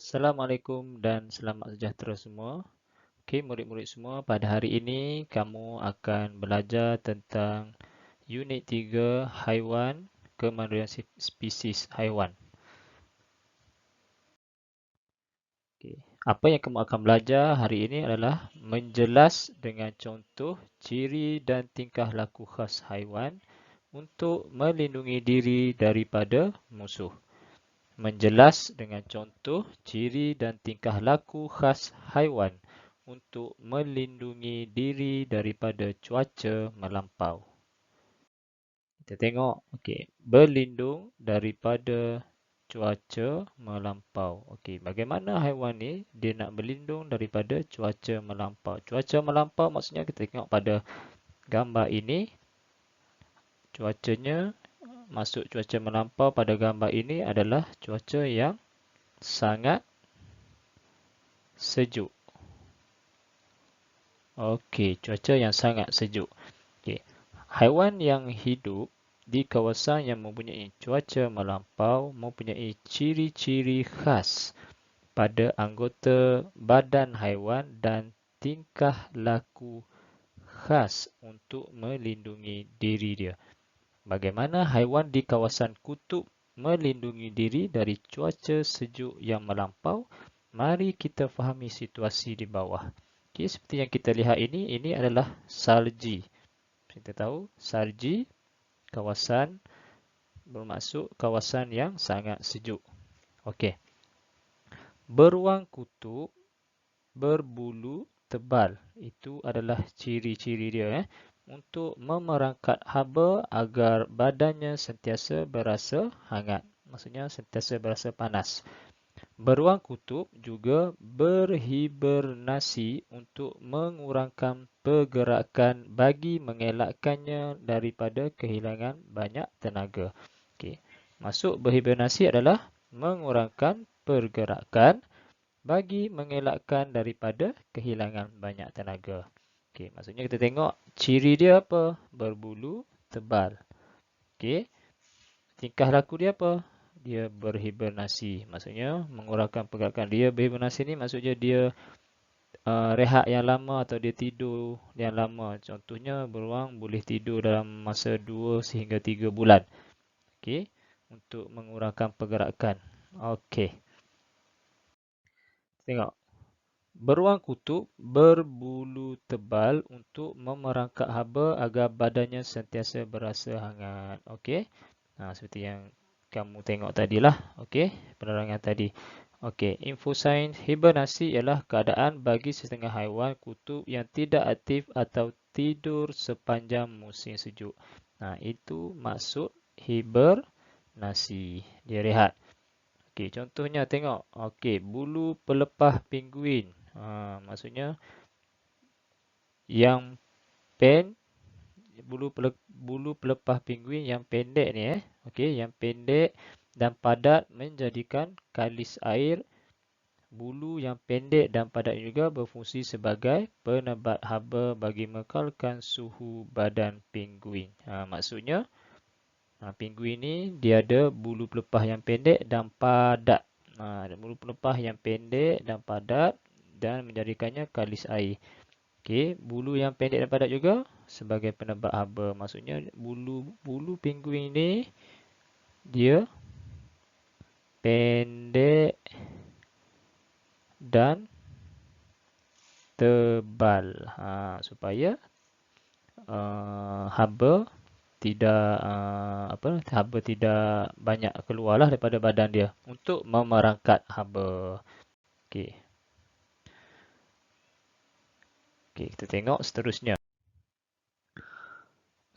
Assalamualaikum dan selamat sejahtera semua. Okey, murid-murid semua, pada hari ini kamu akan belajar tentang Unit 3 Haiwan, Kemanusiaan Spesies Haiwan. Okey. Apa yang kamu akan belajar hari ini adalah menjelas dengan contoh ciri dan tingkah laku khas haiwan untuk melindungi diri daripada musuh. Menjelas dengan contoh ciri dan tingkah laku khas haiwan untuk melindungi diri daripada cuaca melampau. Kita tengok, okey, berlindung daripada cuaca melampau. Okey, bagaimana haiwan ni dia nak berlindung daripada cuaca melampau? Cuaca melampau maksudnya kita tengok pada gambar ini, cuacanya masuk cuaca melampau pada gambar ini adalah cuaca yang sangat sejuk. Okey, cuaca yang sangat sejuk. Okey. Haiwan yang hidup di kawasan yang mempunyai cuaca melampau mempunyai ciri-ciri khas pada anggota badan haiwan dan tingkah laku khas untuk melindungi diri dia. Bagaimana haiwan di kawasan kutub melindungi diri dari cuaca sejuk yang melampau? Mari kita fahami situasi di bawah. Okey, seperti yang kita lihat ini adalah salji. Kita tahu salji kawasan bermaksud kawasan yang sangat sejuk. Okey. Beruang kutub berbulu tebal. Itu adalah ciri-ciri dia untuk memerangkat haba agar badannya sentiasa berasa hangat. Maksudnya sentiasa berasa panas. Beruang kutub juga berhibernasi untuk mengurangkan pergerakan bagi mengelakkannya daripada kehilangan banyak tenaga. Okey. Maksud berhibernasi adalah mengurangkan pergerakan bagi mengelakkan daripada kehilangan banyak tenaga. Okey, maksudnya kita tengok ciri dia apa? Berbulu tebal. Okey. Tingkah laku dia apa? Dia berhibernasi. Maksudnya mengurangkan pergerakan. Dia berhibernasi ni maksudnya dia rehat yang lama atau dia tidur yang lama. Contohnya beruang boleh tidur dalam masa 2 sehingga 3 bulan. Okey, untuk mengurangkan pergerakan. Okey. Tengok. Beruang kutub berbulu tebal untuk memerangkap haba agar badannya sentiasa berasa hangat. Okey. Seperti yang kamu tengok tadilah. Okey, penerangan tadi. Okey, info sains hibernasi ialah keadaan bagi setengah haiwan kutub yang tidak aktif atau tidur sepanjang musim sejuk. Itu maksud hibernasi. Dia rehat. Okey, contohnya tengok. Okey, bulu pelepah penguin. Maksudnya yang bulu pelepah penguin yang pendek ni okey, yang pendek dan padat menjadikan kalis air. Bulu yang pendek dan padat juga berfungsi sebagai penebat haba bagi mengekalkan suhu badan penguin. Maksudnya penguin ni dia ada bulu pelepah yang pendek dan padat. Ada bulu pelepah yang pendek dan padat dan menjadikannya kalis air. Okey, bulu yang pendek dan padat juga sebagai penebat haba. Maksudnya bulu penguin ni dia pendek dan tebal. Supaya haba tidak haba tidak banyak keluarlah daripada badan dia untuk memerangkat haba. Okey. Okey, kita tengok seterusnya.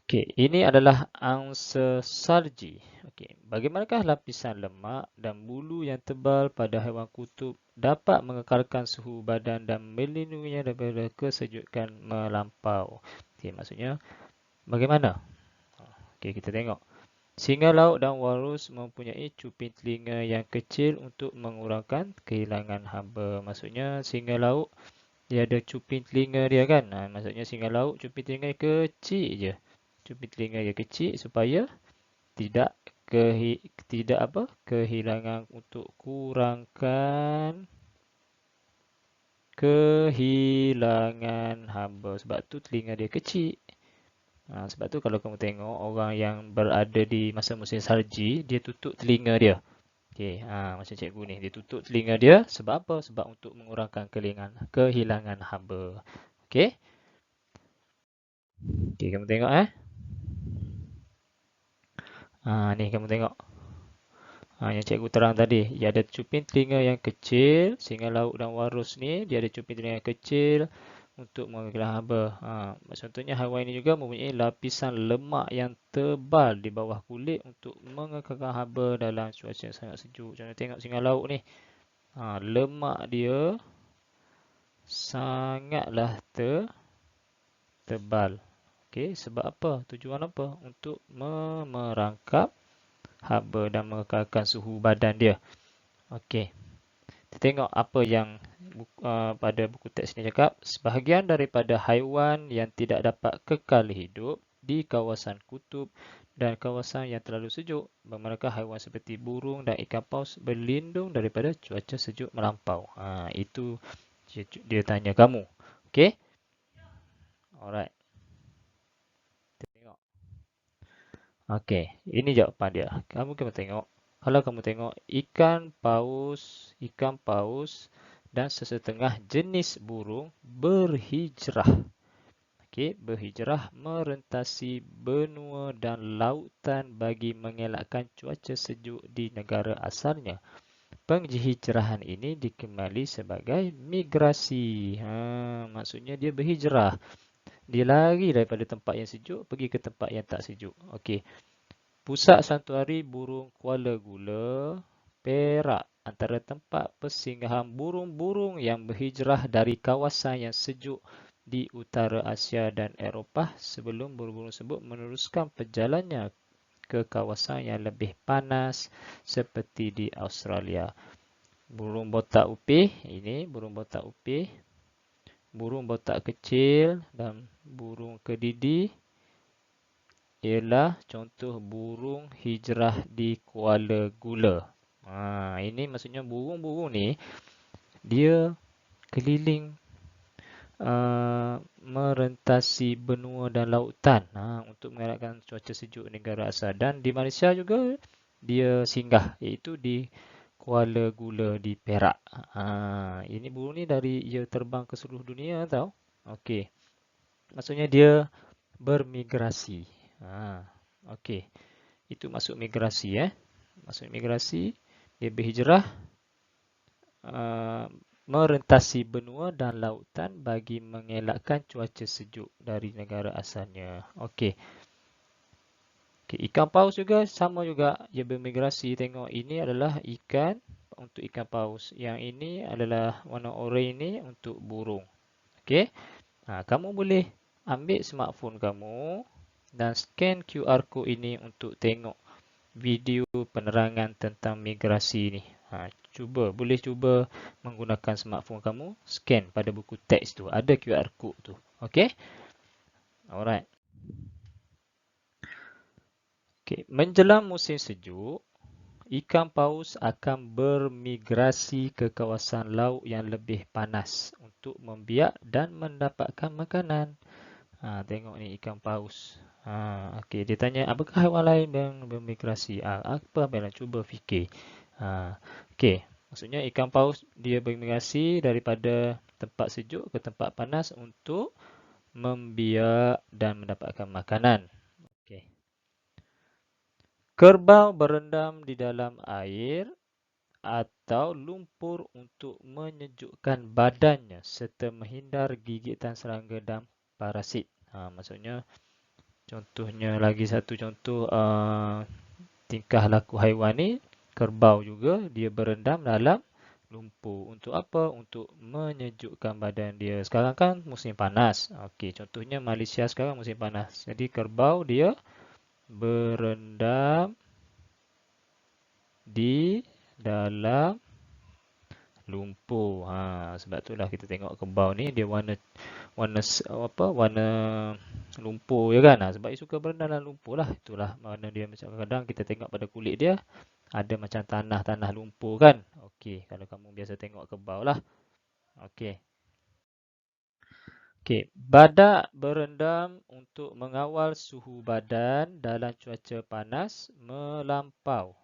Okey, ini adalah angsa salji. Okey, bagaimanakah lapisan lemak dan bulu yang tebal pada haiwan kutub dapat mengekalkan suhu badan dan melindunginya daripada kesejukan melampau? Okey, maksudnya bagaimana? Okey, kita tengok. Singa laut dan walrus mempunyai cuping telinga yang kecil untuk mengurangkan kehilangan haba. Maksudnya singa laut dia ada cuping telinga dia kan? Maksudnya singa laut cuping telinga kecil je. Cuping telinga dia kecil supaya tidak kehilangan untuk kurangkan kehilangan haba. Sebab tu telinga dia kecil. Sebab tu kalau kamu tengok orang yang berada di masa musim salji, dia tutup telinga dia. Okey, macam cikgu ni, dia tutup telinga dia sebab apa? Sebab untuk mengurangkan kehilangan haba. Okey? Okey, kamu tengok ni kamu tengok. Yang cikgu terang tadi, dia ada cuping telinga yang kecil, singa laut dan walrus ni, dia ada cuping telinga yang kecil untuk mengekang haba. Contohnya haiwan ini juga mempunyai lapisan lemak yang tebal di bawah kulit untuk mengekalkan haba dalam cuaca yang sangat sejuk. Contoh tengok singa laut ni, lemak dia sangatlah tebal. Okey, sebab apa? Tujuan apa? Untuk merangkap haba dan mengekalkan suhu badan dia. Okey. Kita tengok apa yang pada buku teks ini cakap. Sebahagian daripada haiwan yang tidak dapat kekal hidup di kawasan kutub dan kawasan yang terlalu sejuk, manakah haiwan seperti burung dan ikan paus berlindung daripada cuaca sejuk melampau. Itu dia tanya kamu. Okey? Alright. Kita tengok. Okey, ini jawapan dia. Kamu tengok. Kalau kamu tengok ikan paus dan sesetengah jenis burung berhijrah. Okey, berhijrah merentasi benua dan lautan bagi mengelakkan cuaca sejuk di negara asalnya. Penghijrahan ini dikenali sebagai migrasi. Maksudnya dia berhijrah. Dia lari daripada tempat yang sejuk pergi ke tempat yang tak sejuk. Okey. Pusat santuari burung Kuala Gula, Perak antara tempat persinggahan burung-burung yang berhijrah dari kawasan yang sejuk di utara Asia dan Eropah sebelum burung-burung tersebut meneruskan perjalanannya ke kawasan yang lebih panas seperti di Australia. Burung botak upih, ini burung botak upih, burung botak kecil dan burung kedidi ialah contoh burung hijrah di Kuala Gula. Ini maksudnya burung-burung ni dia keliling merentasi benua dan lautan untuk mengelakkan cuaca sejuk negara asal. Dan di Malaysia juga dia singgah, iaitu di Kuala Gula di Perak. Ini burung ni ia terbang ke seluruh dunia tau. Okey. Maksudnya dia bermigrasi. Okey. Itu masuk migrasi Masuk migrasi, dia berhijrah merentasi benua dan lautan bagi mengelakkan cuaca sejuk dari negara asalnya. Okey. Ikan paus juga sama juga, dia bermigrasi. Tengok, ini adalah ikan untuk ikan paus. Yang ini adalah warna oranye ini untuk burung. Okey. Kamu boleh ambil smartphone kamu dan scan QR code ini untuk tengok video penerangan tentang migrasi ni. Boleh cuba menggunakan smartphone kamu, scan pada buku teks tu, ada QR code tu. Okey? Alright. Okey, menjelang musim sejuk, ikan paus akan bermigrasi ke kawasan laut yang lebih panas untuk membiak dan mendapatkan makanan. Tengok ni ikan paus. Okey, dia tanya apakah haiwan lain yang bermigrasi? Apa Abang cuba fikir. Okey, maksudnya ikan paus dia bermigrasi daripada tempat sejuk ke tempat panas untuk membiak dan mendapatkan makanan. Okey. Kerbau berendam di dalam air atau lumpur untuk menyejukkan badannya serta menghindar gigitan serangga dan parasit. Maksudnya contohnya lagi satu contoh tingkah laku haiwan ni, kerbau juga dia berendam dalam lumpur. Untuk apa? Untuk menyejukkan badan dia. Sekarang kan musim panas. Okey, contohnya Malaysia sekarang musim panas. Jadi kerbau dia berendam di dalam lumpur. Sebab itulah kita tengok kebau ni dia warna warna lumpur je kan. Sebab dia suka berendam dalam lumpur lah. Itulah warna dia. Macam kadang-kadang kita tengok pada kulit dia ada macam tanah-tanah lumpur kan. Okey, kalau kamu biasa tengok kebau lah. Okey. Okey, badak berendam untuk mengawal suhu badan dalam cuaca panas melampau.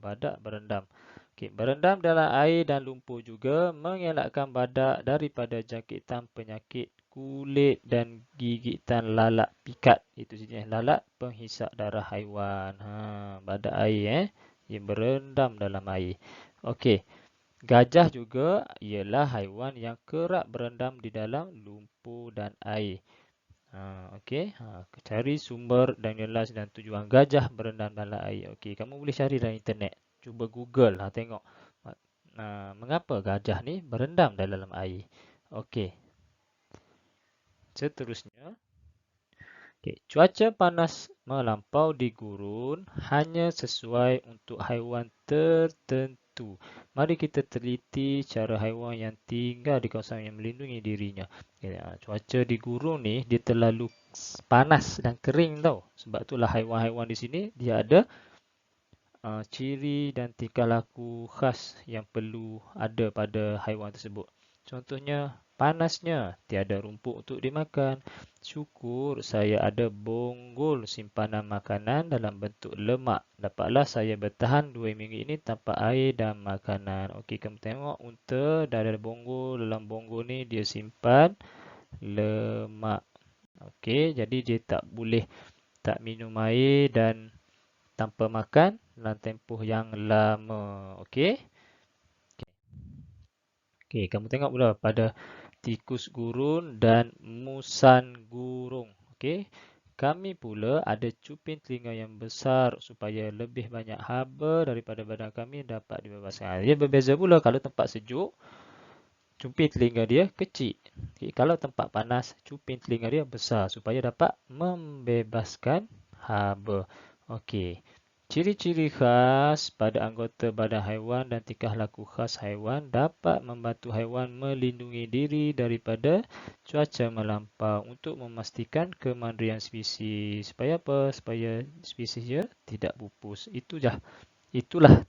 Badak berendam. Okey, berendam dalam air dan lumpur juga mengelakkan badak daripada jangkitan penyakit kulit dan gigitan lalat pikat. Itu jenis lalat penghisap darah haiwan. Badak air dia berendam dalam air. Okey. Gajah juga ialah haiwan yang kerap berendam di dalam lumpur dan air. Okey, cari sumber dan jelas dan tujuan gajah berendam dalam air. Okey, kamu boleh cari dalam internet. Cuba Google tengok. Mengapa gajah ni berendam dalam air? Okey. Seterusnya, cuaca panas melampau di gurun hanya sesuai untuk haiwan tertentu. Mari kita teliti cara haiwan yang tinggal di kawasan yang melindungi dirinya. Cuaca di gurun ni dia terlalu panas dan kering tau. Sebab itulah haiwan-haiwan di sini dia ada ciri dan tingkah laku khas yang perlu ada pada haiwan tersebut. Contohnya, panasnya, tiada rumput untuk dimakan. Syukur saya ada bonggol simpanan makanan dalam bentuk lemak. Dapatlah saya bertahan 2 minggu ini tanpa air dan makanan. Okey, kamu tengok unta dah ada bonggol. Dalam bonggol ni dia simpan lemak. Okey, jadi dia tak boleh tak minum air dan tanpa makan dalam tempoh yang lama. Okey. Okey, kamu tengok pula pada tikus gurun dan musang gurung. Okey. Kami pula ada cuping telinga yang besar supaya lebih banyak haba daripada badan kami dapat dibebaskan. Dia berbeza pula kalau tempat sejuk, cuping telinga dia kecil. Okay, kalau tempat panas, cuping telinga dia besar supaya dapat membebaskan haba. Okey. Ciri-ciri khas pada anggota badan haiwan dan tingkah laku khas haiwan dapat membantu haiwan melindungi diri daripada cuaca melampau untuk memastikan kemandirian spesies. Supaya apa? Supaya spesiesnya tidak pupus. Itulah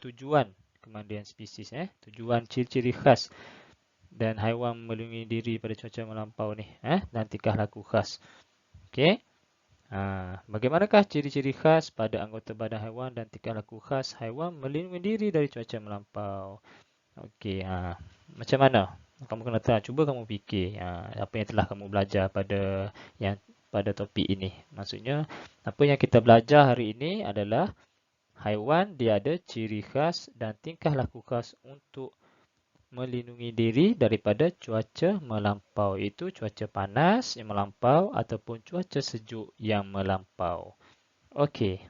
tujuan kemandirian spesies. Tujuan ciri-ciri khas dan haiwan melindungi diri pada cuaca melampau ni. Dan tingkah laku khas. Okey. Bagaimanakah ciri-ciri khas pada anggota badan haiwan dan tingkah laku khas haiwan melindungi diri dari cuaca melampau? Okey, macam mana? Kamu kena tahu, cuba kamu fikir apa yang telah kamu belajar pada topik ini. Maksudnya, apa yang kita belajar hari ini adalah haiwan dia ada ciri khas dan tingkah laku khas untuk melindungi diri daripada cuaca melampau, iaitu cuaca panas yang melampau ataupun cuaca sejuk yang melampau. Okey.